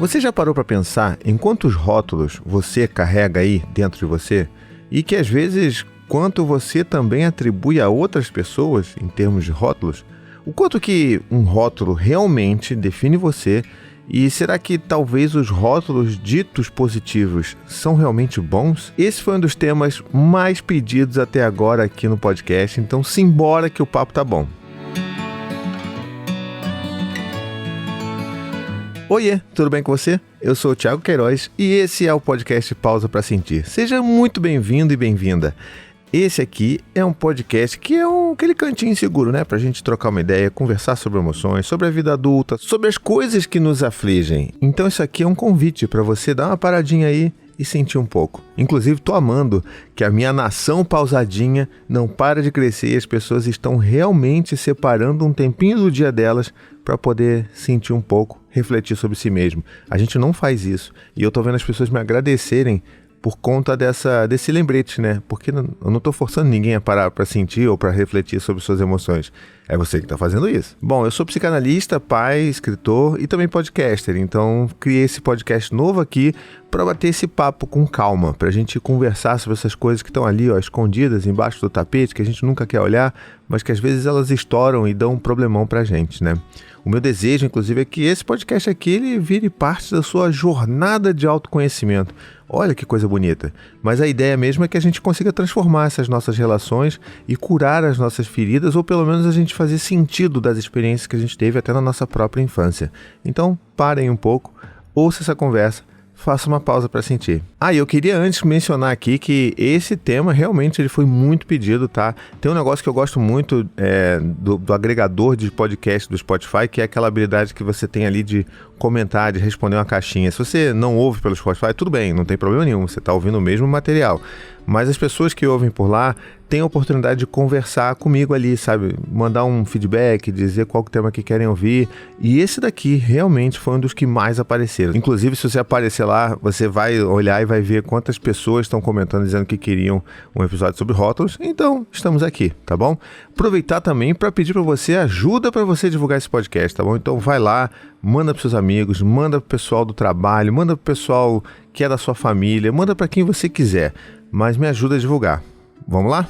Você já parou para pensar em quantos rótulos você carrega aí dentro de você? E que às vezes quanto você também atribui a outras pessoas em termos de rótulos? O quanto que um rótulo realmente define você? E será que talvez os rótulos ditos positivos são realmente bons? Esse foi um dos temas mais pedidos até agora aqui no podcast, então simbora que o papo tá bom. Oiê, tudo bem com você? Eu sou o Thiago Queiroz e esse é o podcast Pausa para Sentir. Seja muito bem-vindo e bem-vinda. Esse aqui é um podcast que é aquele cantinho seguro, né? Pra gente trocar uma ideia, conversar sobre emoções, sobre a vida adulta, sobre as coisas que nos afligem. Então isso aqui é um convite para você dar uma paradinha aí e sentir um pouco. Inclusive, tô amando que a minha nação pausadinha não para de crescer e as pessoas estão realmente separando um tempinho do dia delas para poder sentir um pouco, refletir sobre si mesmo. A gente não faz isso. E eu tô vendo as pessoas me agradecerem por conta desse lembrete, né? Porque eu não tô forçando ninguém a parar para sentir ou para refletir sobre suas emoções. É você que tá fazendo isso. Bom, eu sou psicanalista, pai, escritor e também podcaster. Então, criei esse podcast novo aqui para bater esse papo com calma, pra gente conversar sobre essas coisas que estão ali, ó, escondidas embaixo do tapete, que a gente nunca quer olhar, mas que às vezes elas estouram e dão um problemão pra gente, né? O meu desejo, inclusive, é que esse podcast aqui ele vire parte da sua jornada de autoconhecimento. Olha que coisa bonita. Mas a ideia mesmo é que a gente consiga transformar essas nossas relações e curar as nossas feridas, ou pelo menos a gente fazer sentido das experiências que a gente teve até na nossa própria infância. Então, parem um pouco, ouça essa conversa, faça uma pausa para sentir. E eu queria antes mencionar aqui que esse tema realmente ele foi muito pedido, tá? Tem um negócio que eu gosto muito do agregador de podcast do Spotify, que é aquela habilidade que você tem ali de comentar, de responder uma caixinha. Se você não ouve pelo Spotify, tudo bem, não tem problema nenhum, você está ouvindo o mesmo material. Mas as pessoas que ouvem por lá têm a oportunidade de conversar comigo ali, sabe? Mandar um feedback, dizer qual que tema que querem ouvir. E esse daqui realmente foi um dos que mais apareceram. Inclusive, se você aparecer lá, você vai olhar e vai ver quantas pessoas estão comentando, dizendo que queriam um episódio sobre rótulos. Então, estamos aqui, tá bom? Aproveitar também para pedir para você ajuda para você divulgar esse podcast, tá bom? Então, vai lá, manda para seus amigos, manda para o pessoal do trabalho, manda para o pessoal que é da sua família, manda para quem você quiser. Mas me ajuda a divulgar. Vamos lá?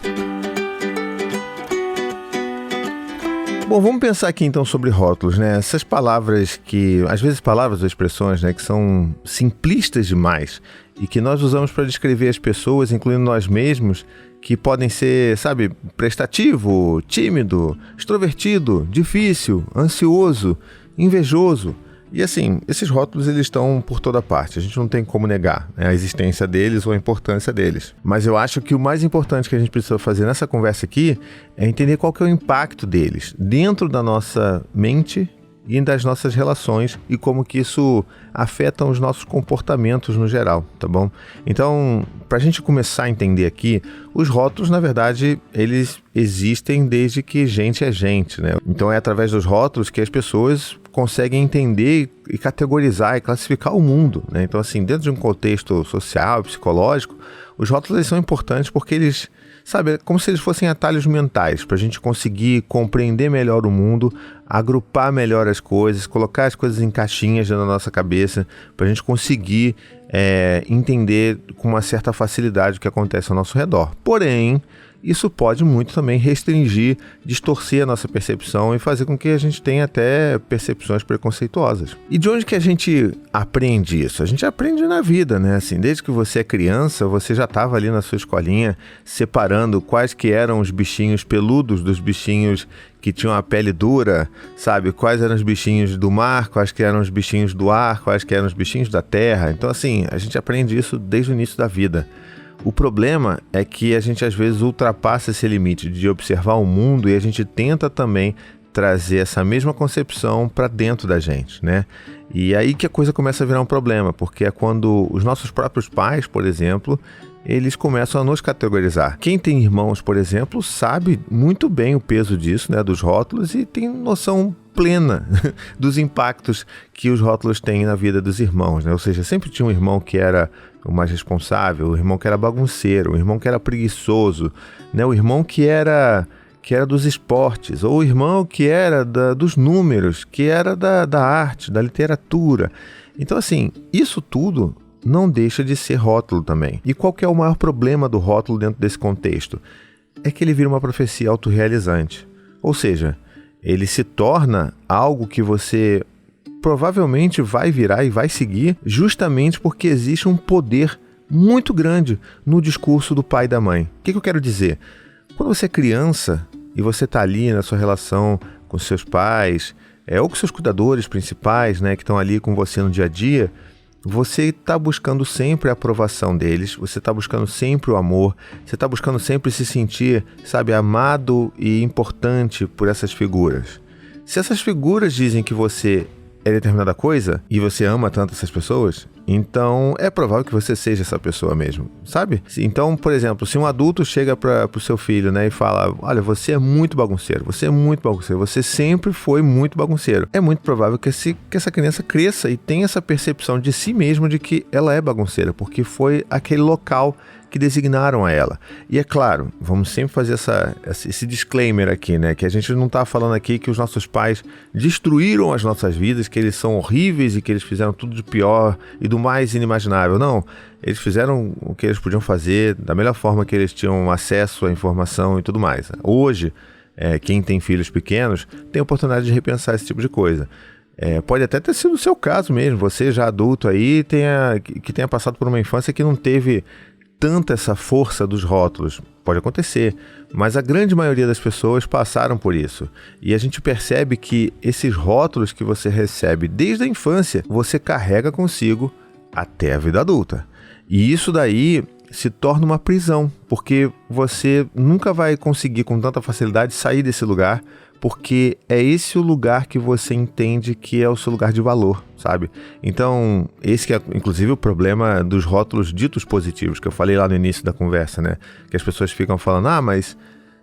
Bom, vamos pensar aqui então sobre rótulos, né? Essas palavras que, às vezes palavras ou expressões, né, que são simplistas demais e que nós usamos para descrever as pessoas, incluindo nós mesmos, que podem ser, sabe, prestativo, tímido, extrovertido, difícil, ansioso, invejoso. E assim, esses rótulos eles estão por toda parte, a gente não tem como negar, né, a existência deles ou a importância deles. Mas eu acho que o mais importante que a gente precisa fazer nessa conversa aqui é entender qual que é o impacto deles dentro da nossa mente e das nossas relações e como que isso afeta os nossos comportamentos no geral, tá bom? Então, para a gente começar a entender aqui, os rótulos, na verdade, eles existem desde que gente é gente, né? Então é através dos rótulos que as pessoas conseguem entender e categorizar e classificar o mundo, né? Então, assim, dentro de um contexto social, psicológico, os rótulos eles são importantes porque eles, sabe, é como se eles fossem atalhos mentais para a gente conseguir compreender melhor o mundo, agrupar melhor as coisas, colocar as coisas em caixinhas na nossa cabeça, para a gente conseguir entender com uma certa facilidade o que acontece ao nosso redor. Porém, isso pode muito também restringir, distorcer a nossa percepção e fazer com que a gente tenha até percepções preconceituosas. E de onde que a gente aprende isso? A gente aprende na vida, né? Assim, desde que você é criança, você já estava ali na sua escolinha separando quais que eram os bichinhos peludos dos bichinhos que tinham a pele dura, sabe? Quais eram os bichinhos do mar, quais que eram os bichinhos do ar, quais que eram os bichinhos da terra. Então, assim, a gente aprende isso desde o início da vida. O problema é que a gente às vezes ultrapassa esse limite de observar o mundo e a gente tenta também trazer essa mesma concepção para dentro da gente, né? E aí que a coisa começa a virar um problema, porque é quando os nossos próprios pais, por exemplo, eles começam a nos categorizar. Quem tem irmãos, por exemplo, sabe muito bem o peso disso, né, dos rótulos e tem noção plena dos impactos que os rótulos têm na vida dos irmãos, né? Ou seja, sempre tinha um irmão que era o mais responsável, o irmão que era bagunceiro, o irmão que era preguiçoso, né? O irmão que era dos esportes, ou o irmão que era dos números, que era da arte, da literatura. Então assim, isso tudo não deixa de ser rótulo também. E qual que é o maior problema do rótulo dentro desse contexto? É que ele vira uma profecia autorrealizante. Ou seja, ele se torna algo que você provavelmente vai virar e vai seguir justamente porque existe um poder muito grande no discurso do pai e da mãe. O que eu quero dizer? Quando você é criança e você está ali na sua relação com seus pais, ou com seus cuidadores principais, né, que estão ali com você no dia a dia, você está buscando sempre a aprovação deles, você está buscando sempre o amor, você está buscando sempre se sentir, sabe, amado e importante por essas figuras. Se essas figuras dizem que você é determinada coisa e você ama tanto essas pessoas, então é provável que você seja essa pessoa mesmo, sabe? Então, por exemplo, se um adulto chega para o seu filho, né, e fala, olha, você é muito bagunceiro, você sempre foi muito bagunceiro. É muito provável que essa criança cresça e tenha essa percepção de si mesma de que ela é bagunceira, porque foi aquele local que designaram a ela. E é claro, vamos sempre fazer esse disclaimer aqui, né? Que a gente não está falando aqui que os nossos pais destruíram as nossas vidas, que eles são horríveis e que eles fizeram tudo de pior e do mais inimaginável. Não, eles fizeram o que eles podiam fazer da melhor forma que eles tinham acesso à informação e tudo mais. Hoje, quem tem filhos pequenos tem a oportunidade de repensar esse tipo de coisa. Pode até ter sido o seu caso mesmo, você já adulto aí, que tenha passado por uma infância que não teve tanta essa força dos rótulos. Pode acontecer, mas a grande maioria das pessoas passaram por isso. E a gente percebe que esses rótulos que você recebe desde a infância, você carrega consigo até a vida adulta. E isso daí se torna uma prisão, porque você nunca vai conseguir com tanta facilidade sair desse lugar, porque é esse o lugar que você entende que é o seu lugar de valor, sabe? Então, esse que é, inclusive, o problema dos rótulos ditos positivos, que eu falei lá no início da conversa, né? Que as pessoas ficam falando, mas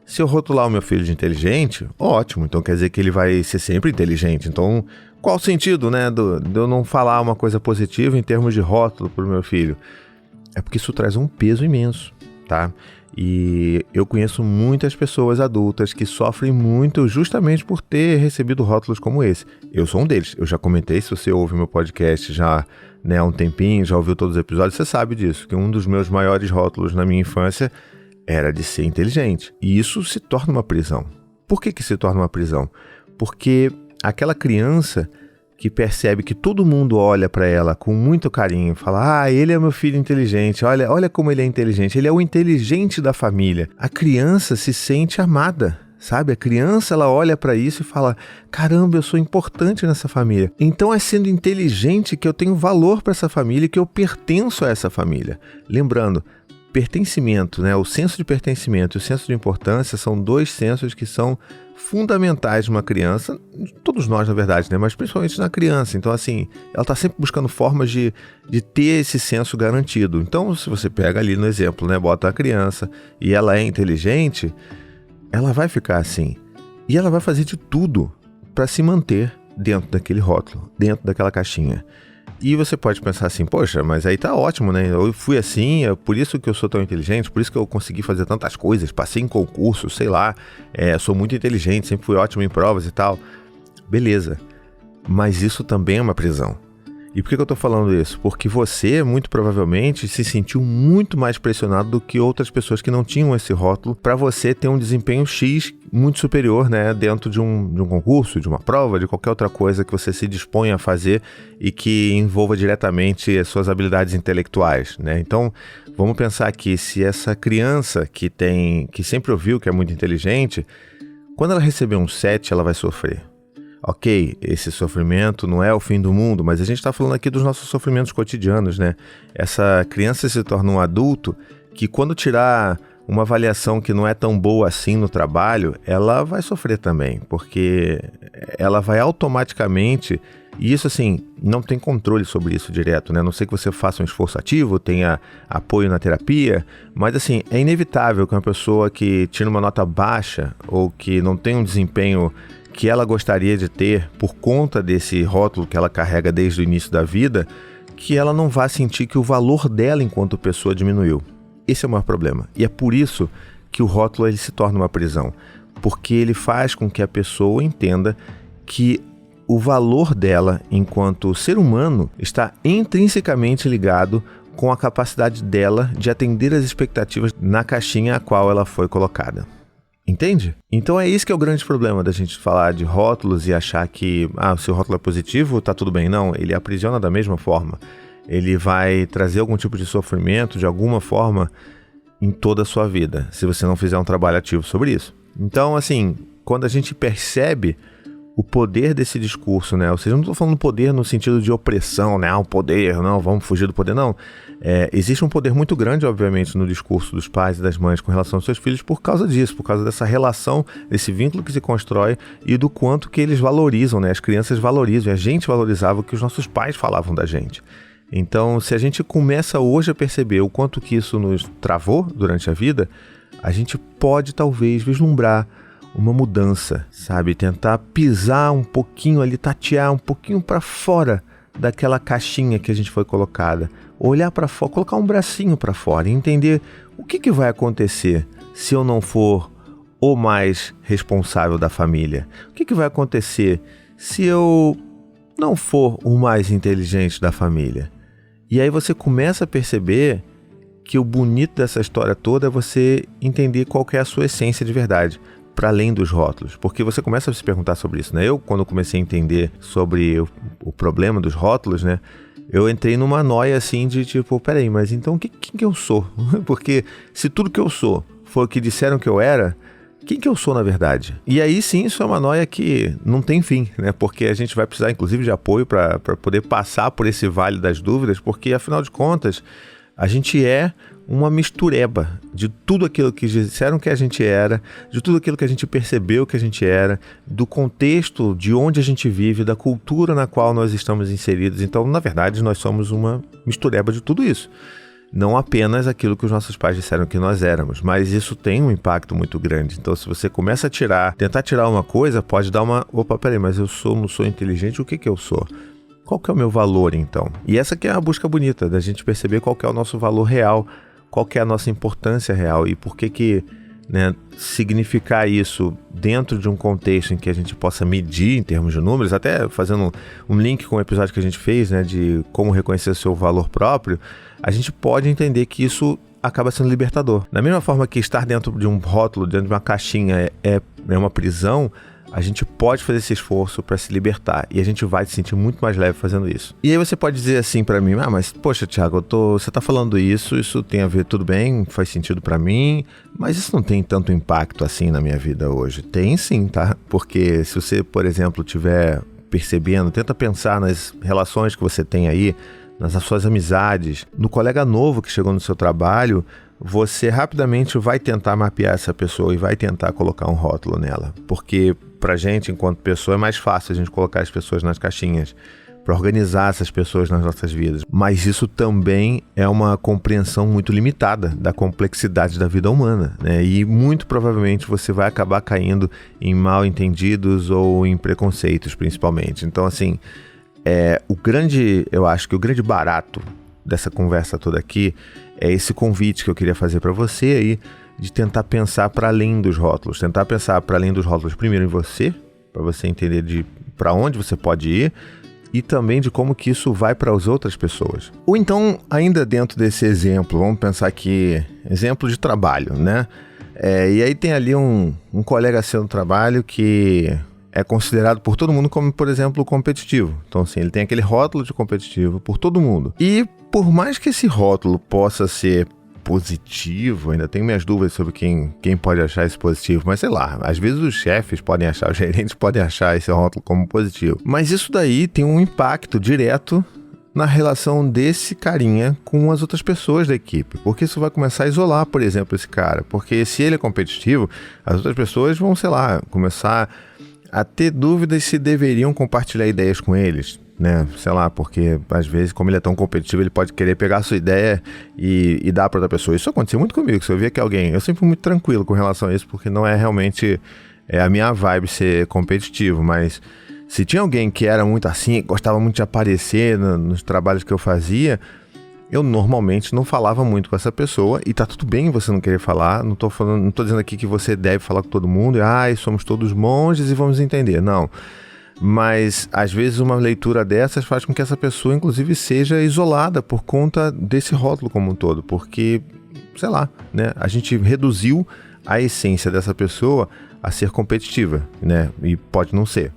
se eu rotular o meu filho de inteligente, ótimo, então quer dizer que ele vai ser sempre inteligente. Então, qual o sentido, né, de eu não falar uma coisa positiva em termos de rótulo para o meu filho? É porque isso traz um peso imenso, tá? E eu conheço muitas pessoas adultas que sofrem muito justamente por ter recebido rótulos como esse. Eu sou um deles. Eu já comentei, se você ouve meu podcast já, né, há um tempinho, já ouviu todos os episódios, você sabe disso, que um dos meus maiores rótulos na minha infância era de ser inteligente. E isso se torna uma prisão. Por que se torna uma prisão? Porque aquela criança que percebe que todo mundo olha para ela com muito carinho, fala, ele é meu filho inteligente, olha como ele é inteligente, ele é o inteligente da família. A criança se sente amada, sabe? A criança, ela olha para isso e fala, caramba, eu sou importante nessa família. Então é sendo inteligente que eu tenho valor para essa família e que eu pertenço a essa família. Lembrando, pertencimento, né? O senso de pertencimento e o senso de importância são dois sensos que são fundamentais numa criança, todos nós na verdade, né? Mas principalmente na criança. Então assim, ela está sempre buscando formas de ter esse senso garantido. Então se você pega ali no exemplo, né? Bota a criança e ela é inteligente, ela vai ficar assim. E ela vai fazer de tudo para se manter dentro daquele rótulo, dentro daquela caixinha. E você pode pensar assim, poxa, mas aí tá ótimo, né? Eu fui assim, é por isso que eu sou tão inteligente, por isso que eu consegui fazer tantas coisas, passei em concurso, sei lá, sou muito inteligente, sempre fui ótimo em provas e tal. Beleza, mas isso também é uma prisão. E por que eu tô falando isso? Porque você, muito provavelmente, se sentiu muito mais pressionado do que outras pessoas que não tinham esse rótulo para você ter um desempenho X muito superior, né, dentro de um concurso, de uma prova, de qualquer outra coisa que você se dispõe a fazer e que envolva diretamente as suas habilidades intelectuais, né? Então, vamos pensar aqui, se essa criança que sempre ouviu que é muito inteligente, quando ela receber um 7, ela vai sofrer. Ok, esse sofrimento não é o fim do mundo, mas a gente está falando aqui dos nossos sofrimentos cotidianos, né? Essa criança se torna um adulto que quando tirar uma avaliação que não é tão boa assim no trabalho, ela vai sofrer também, porque ela vai automaticamente, e isso assim, não tem controle sobre isso direto, né? A não sei que você faça um esforço ativo, tenha apoio na terapia, mas assim, é inevitável que uma pessoa que tira uma nota baixa ou que não tem um desempenho que ela gostaria de ter por conta desse rótulo que ela carrega desde o início da vida, que ela não vá sentir que o valor dela enquanto pessoa diminuiu. Esse é o maior problema. E é por isso que o rótulo ele se torna uma prisão. Porque ele faz com que a pessoa entenda que o valor dela enquanto ser humano está intrinsecamente ligado com a capacidade dela de atender às expectativas na caixinha a qual ela foi colocada. Entende? Então é isso que é o grande problema da gente falar de rótulos e achar que se o rótulo é positivo, tá tudo bem. Não, ele aprisiona da mesma forma. Ele vai trazer algum tipo de sofrimento de alguma forma em toda a sua vida, se você não fizer um trabalho ativo sobre isso. Então, assim, quando a gente percebe o poder desse discurso, né? Ou seja, eu não estou falando poder no sentido de opressão, né? O poder, não, vamos fugir do poder, não. Existe um poder muito grande, obviamente, no discurso dos pais e das mães com relação aos seus filhos por causa disso, por causa dessa relação, desse vínculo que se constrói e do quanto que eles valorizam, né? As crianças valorizam, e a gente valorizava o que os nossos pais falavam da gente. Então, se a gente começa hoje a perceber o quanto que isso nos travou durante a vida, a gente pode talvez vislumbrar uma mudança, sabe? Tentar pisar um pouquinho ali, tatear um pouquinho para fora daquela caixinha que a gente foi colocada. Olhar para fora, colocar um bracinho para fora e entender o que vai acontecer se eu não for o mais responsável da família. O que vai acontecer se eu não for o mais inteligente da família. E aí você começa a perceber que o bonito dessa história toda é você entender qual que é a sua essência de verdade, para além dos rótulos. Porque você começa a se perguntar sobre isso, né? Eu, quando comecei a entender sobre o problema dos rótulos, né? Eu entrei numa noia assim de tipo, peraí, mas então quem que eu sou? Porque se tudo que eu sou foi o que disseram que eu era, quem que eu sou na verdade? E aí sim, isso é uma noia que não tem fim, né? Porque a gente vai precisar inclusive de apoio para poder passar por esse vale das dúvidas, porque afinal de contas, a gente é uma mistureba de tudo aquilo que disseram que a gente era, de tudo aquilo que a gente percebeu que a gente era, do contexto de onde a gente vive, da cultura na qual nós estamos inseridos. Então, na verdade, nós somos uma mistureba de tudo isso. Não apenas aquilo que os nossos pais disseram que nós éramos, mas isso tem um impacto muito grande. Então, se você começa a tentar tirar uma coisa, pode dar opa, peraí, mas eu não sou inteligente, o que eu sou? Qual que é o meu valor, então? E essa que é a busca bonita, da gente perceber qual que é o nosso valor real, qual que é a nossa importância real e por que né, significar isso dentro de um contexto em que a gente possa medir em termos de números, até fazendo um link com o episódio que a gente fez, né, de como reconhecer o seu valor próprio, a gente pode entender que isso acaba sendo libertador. Da mesma forma que estar dentro de um rótulo, dentro de uma caixinha é uma prisão, a gente pode fazer esse esforço para se libertar e a gente vai se sentir muito mais leve fazendo isso. E aí você pode dizer assim para mim, mas poxa, Thiago, você tá falando isso tem a ver, tudo bem, faz sentido para mim, mas isso não tem tanto impacto assim na minha vida hoje. Tem sim, tá? Porque se você, por exemplo, estiver percebendo, tenta pensar nas relações que você tem aí, nas suas amizades, no colega novo que chegou no seu trabalho, você rapidamente vai tentar mapear essa pessoa e vai tentar colocar um rótulo nela. Porque pra gente, enquanto pessoa, é mais fácil a gente colocar as pessoas nas caixinhas, para organizar essas pessoas nas nossas vidas. Mas isso também é uma compreensão muito limitada da complexidade da vida humana, né? E muito provavelmente você vai acabar caindo em mal entendidos ou em preconceitos, principalmente. Então, assim, eu acho que o grande barato dessa conversa toda aqui é esse convite que eu queria fazer para você aí, de tentar pensar para além dos rótulos, tentar pensar para além dos rótulos primeiro em você, para você entender de para onde você pode ir e também de como que isso vai para as outras pessoas. Ou então, ainda dentro desse exemplo, vamos pensar aqui, exemplo de trabalho, né? E aí tem ali um colega seu no trabalho que é considerado por todo mundo como, por exemplo, competitivo. Então, assim, ele tem aquele rótulo de competitivo por todo mundo. E por mais que esse rótulo possa ser positivo, ainda tenho minhas dúvidas sobre quem pode achar isso positivo, mas sei lá, às vezes os chefes podem achar, os gerentes podem achar esse rótulo como positivo. Mas isso daí tem um impacto direto na relação desse carinha com as outras pessoas da equipe, porque isso vai começar a isolar, por exemplo, esse cara, porque se ele é competitivo, as outras pessoas vão, sei lá, começar a ter dúvidas se deveriam compartilhar ideias com eles, né? Sei lá, porque às vezes, como ele é tão competitivo, ele pode querer pegar a sua ideia e dar para outra pessoa. Isso aconteceu muito comigo, se eu via que eu sempre fui muito tranquilo com relação a isso, porque não é realmente a minha vibe ser competitivo, mas se tinha alguém que era muito assim, gostava muito de aparecer nos trabalhos que eu fazia, eu normalmente não falava muito com essa pessoa, e tá tudo bem você não querer falar, não tô dizendo aqui que você deve falar com todo mundo, somos todos monges e vamos entender, não. Mas, às vezes, uma leitura dessas faz com que essa pessoa, inclusive, seja isolada por conta desse rótulo como um todo, porque, sei lá, né, a gente reduziu a essência dessa pessoa a ser competitiva, né? E pode não ser.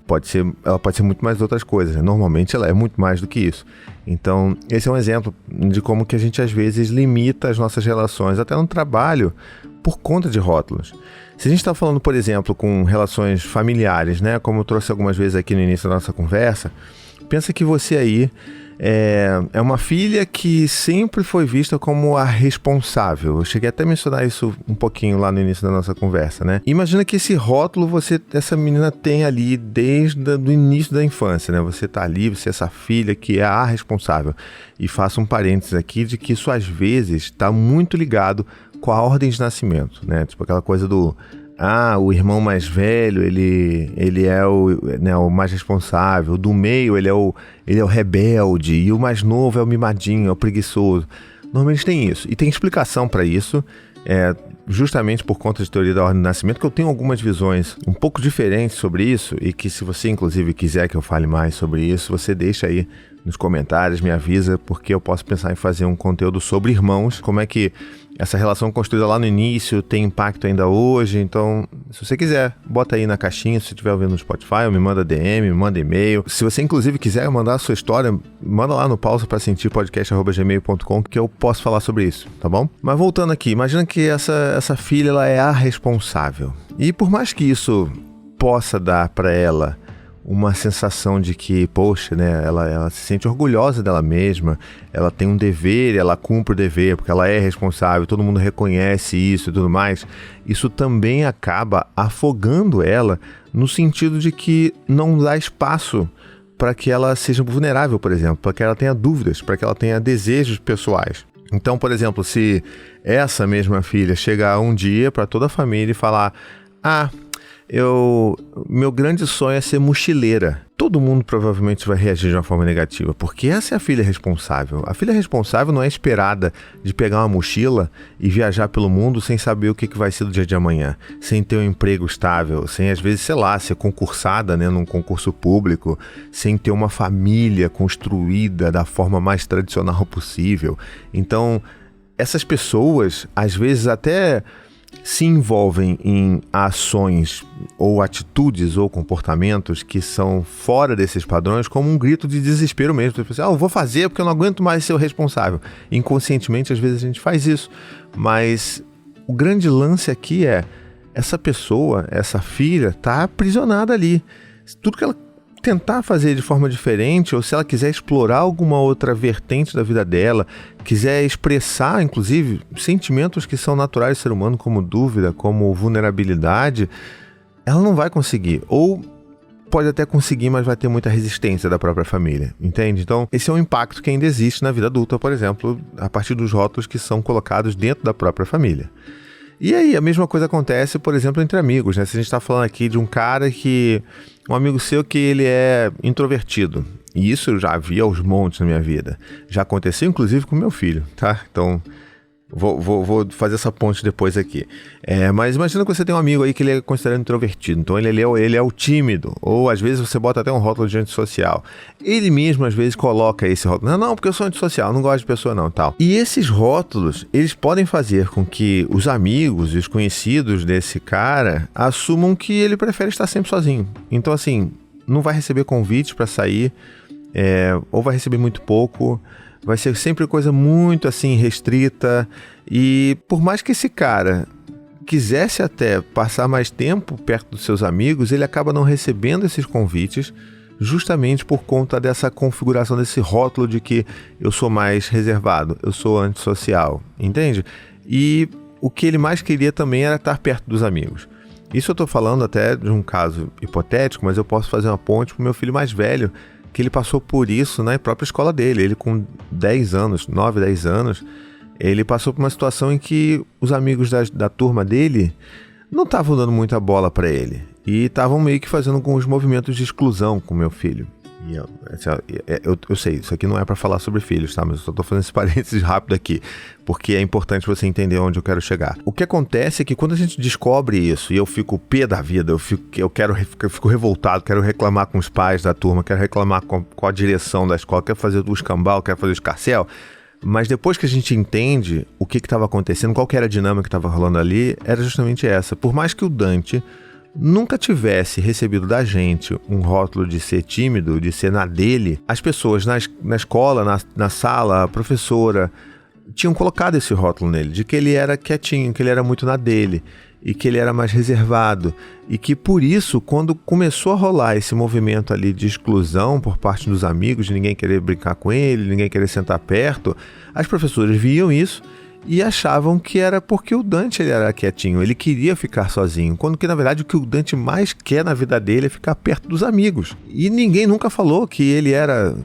Ela pode ser muito mais outras coisas, né? Normalmente ela é muito mais do que isso. Então, esse é um exemplo de como que a gente às vezes limita as nossas relações, até no trabalho, por conta de rótulos. Se a gente está falando, por exemplo, com relações familiares, né? Como eu trouxe algumas vezes aqui no início da nossa conversa, pensa que você aí é uma filha que sempre foi vista como a responsável. Eu cheguei até a mencionar isso um pouquinho lá no início da nossa conversa, né? Imagina que esse rótulo essa menina tem ali desde o início da infância, né? Você tá ali, você é essa filha que é a responsável. E faço um parênteses aqui de que isso às vezes está muito ligado com a ordem de nascimento, né? Tipo aquela coisa do... o irmão mais velho, ele é o mais responsável, do meio ele é o rebelde, e o mais novo é o mimadinho, é o preguiçoso. Normalmente tem isso, e tem explicação para isso, justamente por conta de teoria da ordem do nascimento, que eu tenho algumas visões um pouco diferentes sobre isso, e que se você inclusive quiser que eu fale mais sobre isso, você deixa aí nos comentários, me avisa, porque eu posso pensar em fazer um conteúdo sobre irmãos, como é que essa relação construída lá no início tem impacto ainda hoje. Então, se você quiser, bota aí na caixinha, se você estiver ouvindo no Spotify, ou me manda DM, me manda e-mail. Se você inclusive quiser mandar a sua história, manda lá no pausaprasentir.podcast@gmail.com que eu posso falar sobre isso, tá bom? Mas voltando aqui, imagina que essa filha, ela é a responsável. E por mais que isso possa dar para ela uma sensação de que, poxa, né, ela se sente orgulhosa dela mesma, ela tem um dever, ela cumpre o dever, porque ela é responsável, todo mundo reconhece isso e tudo mais, isso também acaba afogando ela no sentido de que não dá espaço para que ela seja vulnerável, por exemplo, para que ela tenha dúvidas, para que ela tenha desejos pessoais. Então, por exemplo, se essa mesma filha chegar um dia para toda a família e falar: meu grande sonho é ser mochileira. Todo mundo provavelmente vai reagir de uma forma negativa, porque essa é a filha responsável. A filha responsável não é esperada de pegar uma mochila e viajar pelo mundo sem saber o que vai ser do dia de amanhã, sem ter um emprego estável, sem às vezes, sei lá, ser concursada, né, num concurso público, sem ter uma família construída da forma mais tradicional possível. Então, essas pessoas, às vezes até se envolvem em ações ou atitudes ou comportamentos que são fora desses padrões como um grito de desespero mesmo. Você pensa, eu vou fazer porque eu não aguento mais ser o responsável. Inconscientemente, às vezes a gente faz isso, mas o grande lance aqui é essa pessoa, essa filha, está aprisionada ali. Tudo que ela tentar fazer de forma diferente, ou se ela quiser explorar alguma outra vertente da vida dela, quiser expressar, inclusive, sentimentos que são naturais do ser humano, como dúvida, como vulnerabilidade, ela não vai conseguir. Ou pode até conseguir, mas vai ter muita resistência da própria família, entende? Então, esse é um impacto que ainda existe na vida adulta, por exemplo, a partir dos rótulos que são colocados dentro da própria família. E aí, a mesma coisa acontece, por exemplo, entre amigos, né? Se a gente está falando aqui de um amigo seu que ele é introvertido, e isso eu já vi aos montes na minha vida. Já aconteceu, inclusive, com meu filho, tá? Então, vou fazer essa ponte depois aqui. Mas imagina que você tem um amigo aí que ele é considerado introvertido, então ele é o tímido, ou às vezes você bota até um rótulo de antissocial. Ele mesmo às vezes coloca esse rótulo, não, porque eu sou antissocial, não gosto de pessoa não, tal. E esses rótulos, eles podem fazer com que os amigos e os conhecidos desse cara assumam que ele prefere estar sempre sozinho. Então assim, não vai receber convite para sair, ou vai receber muito pouco, vai ser sempre coisa muito assim restrita, e por mais que esse cara quisesse até passar mais tempo perto dos seus amigos, ele acaba não recebendo esses convites justamente por conta dessa configuração, desse rótulo de que eu sou mais reservado, eu sou antissocial, entende? E o que ele mais queria também era estar perto dos amigos. Isso eu estou falando até de um caso hipotético, mas eu posso fazer uma ponte para o meu filho mais velho, que ele passou por isso na própria escola dele. Ele com 10 anos, 9, 10 anos, ele passou por uma situação em que os amigos da turma dele não estavam dando muita bola para ele e estavam meio que fazendo alguns movimentos de exclusão com o meu filho. E eu sei, isso aqui não é para falar sobre filhos, tá? Mas eu só tô fazendo esse parênteses rápido aqui, porque é importante você entender onde eu quero chegar. O que acontece é que quando a gente descobre isso, e eu fico pé da vida, eu fico revoltado, quero reclamar com os pais da turma, quero reclamar com a direção da escola, quero fazer o escambau, quero fazer o escarcéu, mas depois que a gente entende o que estava acontecendo, qual que era a dinâmica que estava rolando ali, era justamente essa. Por mais que o Dante nunca tivesse recebido da gente um rótulo de ser tímido, de ser na dele, as pessoas na escola, na sala, a professora, tinham colocado esse rótulo nele, de que ele era quietinho, que ele era muito na dele, e que ele era mais reservado, e que por isso, quando começou a rolar esse movimento ali de exclusão por parte dos amigos, de ninguém querer brincar com ele, ninguém querer sentar perto, as professoras viam isso e achavam que era porque o Dante ele era quietinho, ele queria ficar sozinho, quando que na verdade o que o Dante mais quer na vida dele é ficar perto dos amigos. E ninguém nunca falou que ele era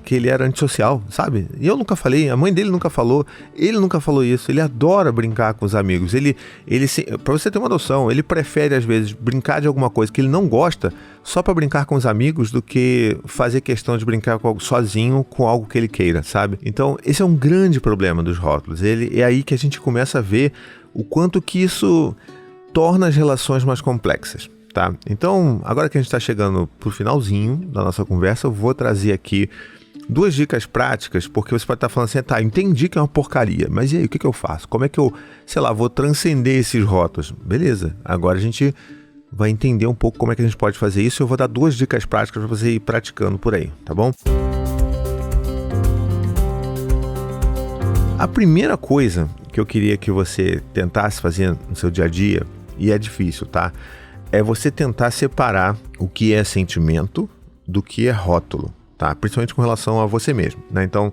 antissocial, sabe? Eu nunca falei, a mãe dele nunca falou, ele nunca falou isso, ele adora brincar com os amigos, pra você ter uma noção, ele prefere às vezes brincar de alguma coisa que ele não gosta só para brincar com os amigos do que fazer questão de brincar com algo sozinho, com algo que ele queira, sabe? Então esse é um grande problema dos rótulos, é aí que a gente começa a ver o quanto que isso torna as relações mais complexas, tá? Então, agora que a gente está chegando pro finalzinho da nossa conversa, eu vou trazer aqui 2 dicas práticas, porque você pode estar falando assim, tá, entendi que é uma porcaria, mas e aí, o que eu faço? Como é que eu, vou transcender esses rótulos? Beleza, agora a gente vai entender um pouco como é que a gente pode fazer isso. Eu vou dar 2 dicas práticas para você ir praticando por aí, tá bom? A primeira coisa que eu queria que você tentasse fazer no seu dia a dia, e é difícil, tá? É você tentar separar o que é sentimento do que é rótulo, tá? Principalmente com relação a você mesmo, né? Então,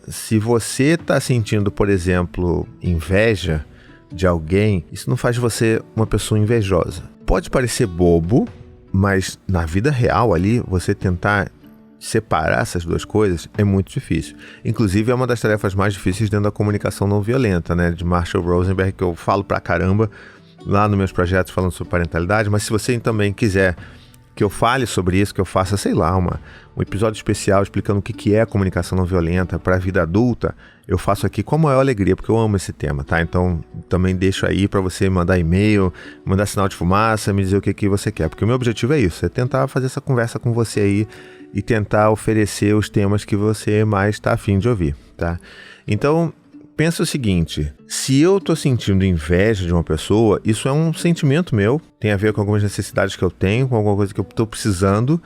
se você está sentindo, por exemplo, inveja de alguém, isso não faz de você uma pessoa invejosa. Pode parecer bobo, mas na vida real ali, você tentar separar essas 2 coisas é muito difícil. Inclusive é uma das tarefas mais difíceis dentro da comunicação não violenta, né, de Marshall Rosenberg, que eu falo pra caramba lá nos meus projetos falando sobre parentalidade, mas se você também quiser que eu fale sobre isso, que eu faça, sei lá, um episódio especial explicando o que é a comunicação não violenta para a vida adulta, eu faço aqui com a maior alegria, porque eu amo esse tema, tá? Então, também deixo aí para você mandar e-mail, mandar sinal de fumaça, me dizer o que você quer, porque o meu objetivo é isso, é tentar fazer essa conversa com você aí e tentar oferecer os temas que você mais está afim de ouvir, tá? Então, pensa o seguinte, se eu tô sentindo inveja de uma pessoa, isso é um sentimento meu, tem a ver com algumas necessidades que eu tenho, com alguma coisa que eu tô precisando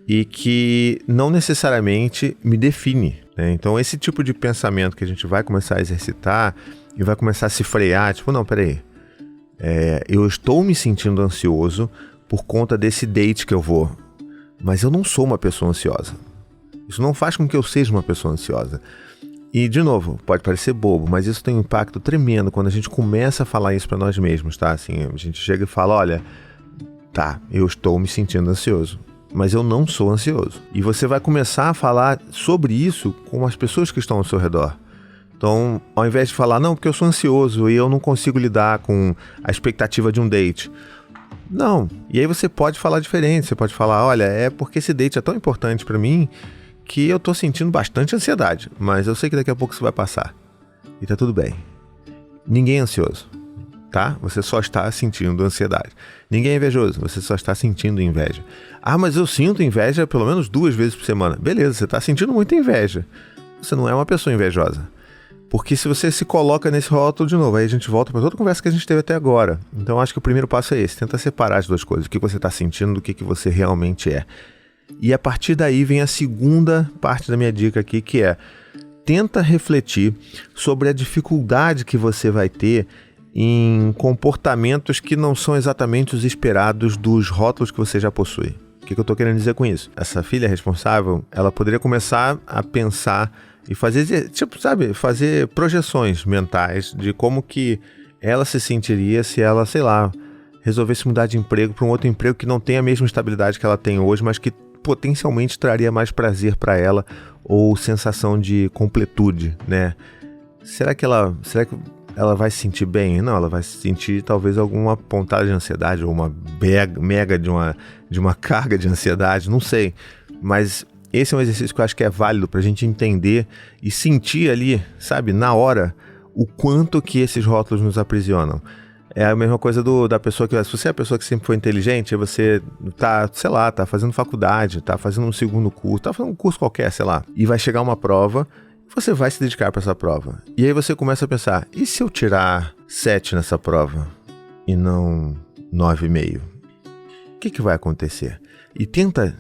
e que não necessariamente me define, né? Então esse tipo de pensamento que a gente vai começar a exercitar e vai começar a se frear, tipo, não, peraí, eu estou me sentindo ansioso por conta desse date que eu vou, mas eu não sou uma pessoa ansiosa. Isso não faz com que eu seja uma pessoa ansiosa. E, de novo, pode parecer bobo, mas isso tem um impacto tremendo quando a gente começa a falar isso para nós mesmos, tá? Assim, a gente chega e fala, olha, tá, eu estou me sentindo ansioso, mas eu não sou ansioso. E você vai começar a falar sobre isso com as pessoas que estão ao seu redor. Então, ao invés de falar, não, porque eu sou ansioso e eu não consigo lidar com a expectativa de um date. Não. E aí você pode falar diferente, você pode falar, olha, é porque esse date é tão importante para mim que eu tô sentindo bastante ansiedade, mas eu sei que daqui a pouco isso vai passar. E tá tudo bem. Ninguém é ansioso, tá? Você só está sentindo ansiedade. Ninguém é invejoso, você só está sentindo inveja. Ah, mas eu sinto inveja pelo menos 2 vezes por semana. Beleza, você está sentindo muita inveja. Você não é uma pessoa invejosa. Porque se você se coloca nesse rótulo de novo, aí a gente volta para toda a conversa que a gente teve até agora. Então acho que o primeiro passo é esse, tenta separar as 2 coisas, o que você está sentindo do que você realmente é. E a partir daí vem a segunda parte da minha dica aqui, que é tenta refletir sobre a dificuldade que você vai ter em comportamentos que não são exatamente os esperados dos rótulos que você já possui. O que eu estou querendo dizer com isso? Essa filha responsável, ela poderia começar a pensar e fazer, fazer projeções mentais de como que ela se sentiria se ela, sei lá, resolvesse mudar de emprego para um outro emprego que não tem a mesma estabilidade que ela tem hoje, mas que potencialmente traria mais prazer para ela ou sensação de completude, né? Será que ela vai se sentir bem? Não, ela vai se sentir talvez alguma pontada de ansiedade ou uma mega de uma carga de ansiedade, não sei. Mas esse é um exercício que eu acho que é válido pra gente entender e sentir ali, sabe, na hora, o quanto que esses rótulos nos aprisionam. É a mesma coisa da pessoa que... Se você é a pessoa que sempre foi inteligente, você tá, sei lá, tá fazendo faculdade, tá fazendo um segundo curso, tá fazendo um curso qualquer, sei lá, e vai chegar uma prova, você vai se dedicar para essa prova. E aí você começa a pensar, e se eu tirar 7 nessa prova e não 9,5? O que vai acontecer? E tenta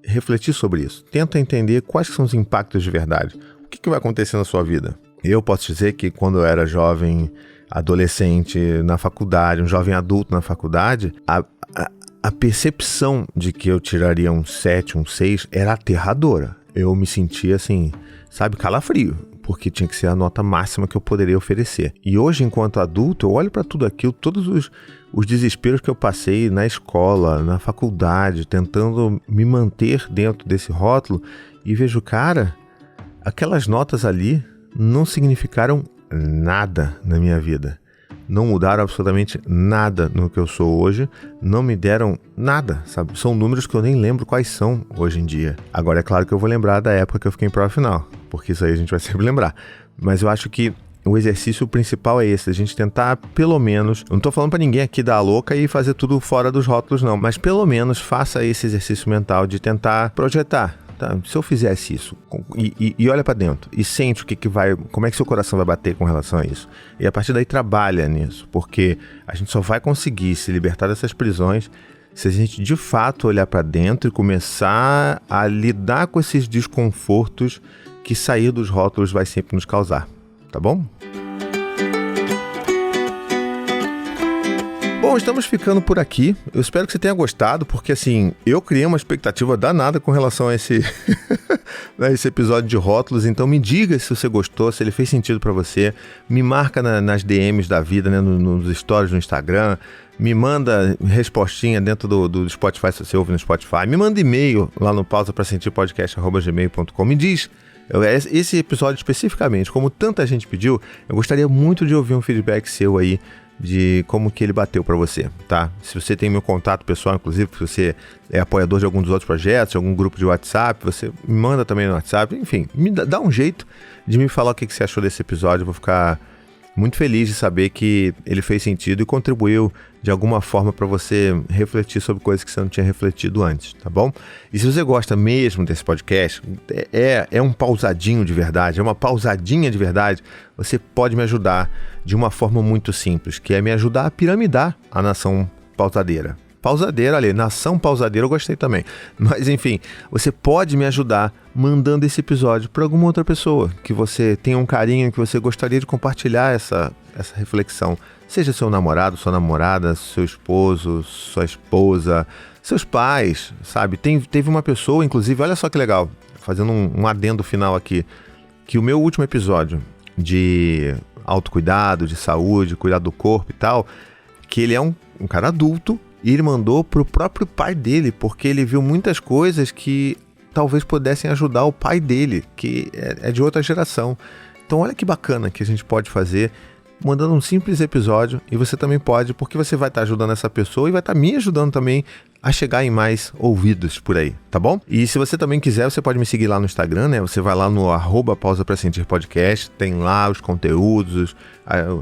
refletir sobre isso. Tenta entender quais são os impactos de verdade. O que vai acontecer na sua vida? Eu posso dizer que quando eu era jovem, adolescente na faculdade, um jovem adulto na faculdade, a percepção de que eu tiraria um 7, um 6 era aterradora. Eu me sentia assim, sabe, calafrio, porque tinha que ser a nota máxima que eu poderia oferecer. E hoje, enquanto adulto, eu olho para tudo aquilo, todos os desesperos que eu passei na escola, na faculdade, tentando me manter dentro desse rótulo, e vejo, cara, aquelas notas ali não significaram nada na minha vida. Não mudaram absolutamente nada no que eu sou hoje, não me deram nada, sabe? São números que eu nem lembro quais são hoje em dia. Agora, é claro que eu vou lembrar da época que eu fiquei em prova final, porque isso aí a gente vai sempre lembrar. Mas eu acho que o exercício principal é esse, a gente tentar pelo menos... Eu não tô falando pra ninguém aqui dar a louca e fazer tudo fora dos rótulos, não. Mas pelo menos faça esse exercício mental de tentar projetar. Tá, se eu fizesse isso, e olha pra dentro, e sente o que vai, como é que seu coração vai bater com relação a isso. E a partir daí trabalha nisso, porque a gente só vai conseguir se libertar dessas prisões se a gente de fato olhar pra dentro e começar a lidar com esses desconfortos que sair dos rótulos vai sempre nos causar, tá bom? Bom, estamos ficando por aqui. Eu espero que você tenha gostado, porque assim, eu criei uma expectativa danada com relação a esse episódio de rótulos, então me diga se você gostou, se ele fez sentido pra você, me marca nas DMs da vida, né, nos stories no Instagram, me manda respostinha dentro do Spotify, se você ouve no Spotify, me manda e-mail lá no pausaprasentirpodcast@gmail.com, me diz, esse episódio especificamente, como tanta gente pediu, eu gostaria muito de ouvir um feedback seu aí, de como que ele bateu para você, tá? Se você tem meu contato pessoal, inclusive, se você é apoiador de algum dos outros projetos, de algum grupo de WhatsApp, você me manda também no WhatsApp, enfim, me dá um jeito de me falar o que você achou desse episódio, eu vou ficar muito feliz de saber que ele fez sentido e contribuiu de alguma forma para você refletir sobre coisas que você não tinha refletido antes, tá bom? E se você gosta mesmo desse podcast, é um pausadinho de verdade, é uma pausadinha de verdade, você pode me ajudar de uma forma muito simples, que é me ajudar a piramidar a Nação Pausadeira. Pausadeira, ali, Nação Pausadeira eu gostei também. Mas enfim, você pode me ajudar mandando esse episódio para alguma outra pessoa que você tenha um carinho, que você gostaria de compartilhar essa reflexão. Seja seu namorado, sua namorada, seu esposo, sua esposa, seus pais, sabe? Teve uma pessoa, inclusive, olha só que legal, fazendo um adendo final aqui, que o meu último episódio de autocuidado, de saúde, cuidar do corpo e tal, que ele é um cara adulto, e ele mandou pro próprio pai dele, porque ele viu muitas coisas que talvez pudessem ajudar o pai dele, que é de outra geração. Então olha que bacana que a gente pode fazer mandando um simples episódio, e você também pode, porque você vai estar ajudando essa pessoa e vai estar me ajudando também a chegar em mais ouvidos por aí, tá bom? E se você também quiser, você pode me seguir lá no Instagram, né? Você vai lá no @pausaprasentirpodcast, tem lá os conteúdos,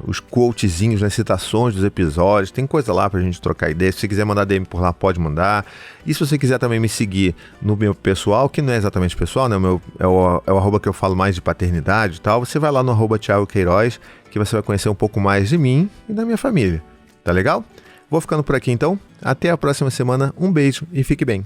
os quotezinhos, né? Citações dos episódios, tem coisa lá pra gente trocar ideia. Se você quiser mandar DM por lá, pode mandar. E se você quiser também me seguir no meu pessoal, que não é exatamente pessoal, né? É o arroba que eu falo mais de paternidade e tal, você vai lá no @Thiago Queiroz, que você vai conhecer um pouco mais de mim e da minha família, tá legal? Vou ficando por aqui então, até a próxima semana, um beijo e fique bem.